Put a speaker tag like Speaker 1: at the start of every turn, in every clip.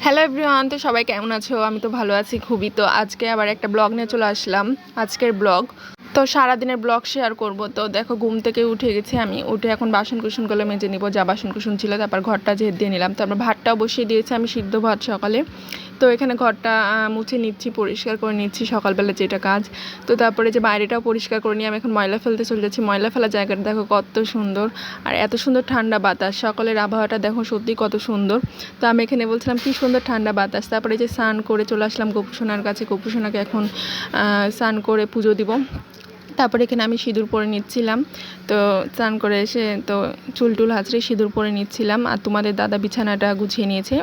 Speaker 1: Hello everyone, তো সবাই কেমন আছো? আমি তো ভালো আছি খুবই। তো আজকে আবার একটা ব্লগ নিয়ে চলে আসলাম। আজকের ব্লগ তো সারাদিনের ব্লগ শেয়ার করব। তো দেখো, ঘুম থেকে উঠে গেছি আমি। উঠে এখন বাসন কুসনগুলো মেজে নিব, যা বাসন কুসন ছিল। তারপর ঘরটা ঝেড়ে দিয়ে নিলাম। তারপর ভাতটাও বসিয়ে দিয়েছি আমি, সিদ্ধ ভাত সকালে। তো এখানে ঘরটা মুছে নিচ্ছি, পরিষ্কার করে নিচ্ছি, সকালবেলা যেটা কাজ। তো তারপরে যে বাইরেটাও পরিষ্কার করে নিয়ে আমি এখন ময়লা ফেলতে চলে যাচ্ছি। ময়লা ফেলা জায়গাটা দেখো কত সুন্দর, আর এত সুন্দর ঠান্ডা বাতাস। সকালের আবহাওয়াটা দেখো সত্যি কত সুন্দর। তো আমি এখানে বলছিলাম কি সুন্দর ঠান্ডা বাতাস। তারপরে যে স্নান করে চলে আসলাম গোপুসোনার কাছে। গোপুসোনাকে এখন স্নান করে পুজো দিব। তারপরে এখানে আমি সিঁদুর পরে নিচ্ছিলাম। তো স্নান করে এসে তো চুল টুল হাঁচড়ে সিঁদুর পরে নিচ্ছিলাম। আর তোমাদের দাদা বিছানাটা গুছিয়ে নিয়েছে,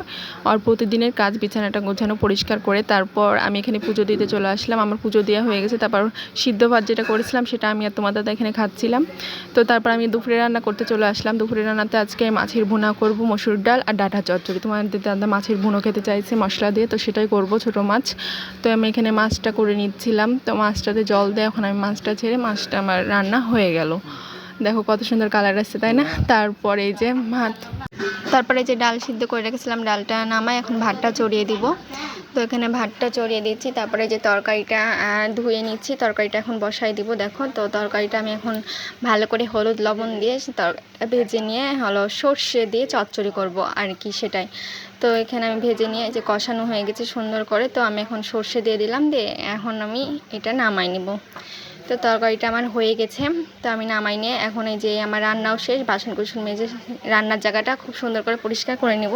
Speaker 1: আর প্রতিদিনের কাজ বিছানাটা গোছানো পরিষ্কার করে তারপর আমি এখানে পুজো দিতে চলে আসলাম। আমার পুজো দেওয়া হয়ে গেছে। তারপর সিদ্ধ ভাত যেটা করেছিলাম সেটা আমি আর তোমার দাদা এখানে খাচ্ছিলাম। তো তারপর আমি দুপুরে রান্না করতে চলে আসলাম। দুপুরে রান্নাতে আজকে মাছের ভুনা করব, মসুর ডাল আর ডাঁটা চচ্চড়ি। তোমাদের দাদা মাছের ভুনো খেতে চাইছে মশলা দিয়ে, তো সেটাই করব, ছোটো মাছ। তো আমি এখানে মাছটা করে নিচ্ছিলাম। তো মাছটাতে জল দিয়ে এখন আমি মাছটা ছেড়ে, মাছটা আমার রান্না হয়ে গেল। দেখো কত সুন্দর কালার আসছে, তাই না? তারপরে যে ভাত, তারপরে যে ডাল সিদ্ধ করে রেখেছিলাম, ডালটা নামাই এখন ভাতটা চড়িয়ে দিব। তো এখানে ভাতটা চড়িয়ে দিচ্ছি। তারপরে যে তরকারিটা ধুয়ে নিচ্ছি, তরকারিটা এখন বসাই দিব। দেখো, তো তরকারিটা আমি এখন ভালো করে হলুদ লবণ দিয়ে তরকারিটা ভেজে নিয়ে হলো সর্ষে দিয়ে চচ্চড়ি করব আর কি, সেটাই। তো এখানে আমি ভেজে নিয়ে যে কষানো হয়ে গেছে সুন্দর করে। তো আমি এখন সর্ষে দিয়ে দিলাম, দিয়ে এখন আমি এটা নামাই নিব। তো তরকারিটা আমার হয়ে গেছে। তো আমি নামাই নিয়ে এখন এই যে আমার রান্নাও শেষ, বাসন কুসন মেজে রান্নার জায়গাটা খুব সুন্দর করে পরিষ্কার করে নেব।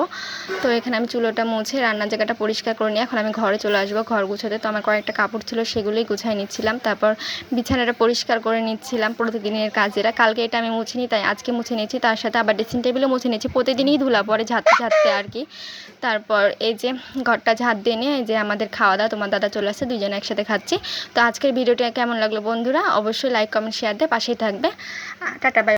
Speaker 1: তো এখানে আমি চুলোটা মুছে রান্নার জায়গাটা পরিষ্কার করে নিয়ে এখন আমি ঘরে চলে আসবো ঘর গুছাতে। তো আমার কয়েকটা কাপড় ছিল, সেগুলোই গুছাই নিচ্ছিলাম। তারপর বিছানাটা পরিষ্কার করে নিচ্ছিলাম, প্রতিদিনের কাজেরা। কালকে এটা আমি মুছিনি, তাই আজকে মুছে নিচ্ছি। তার সাথে আবার ড্রেসিং টেবিলও মুছে নিচ্ছি, প্রতিদিনই ধুলা পরে ঝাড়তে ঝাড়তে আর কি। তারপর এই যে ঘরটা ঝাড় দিয়ে নিয়ে এই যে আমাদের খাওয়া দাওয়া, তোমার দাদা চলে আসছে, দুজনে একসাথে খাচ্ছি। তো আজকের ভিডিওটা কেমন লাগলো বন্ধুরা? অবশ্যই লাইক কমেন্ট শেয়ার দিয়ে পাশেই থাকবে। Tata, by.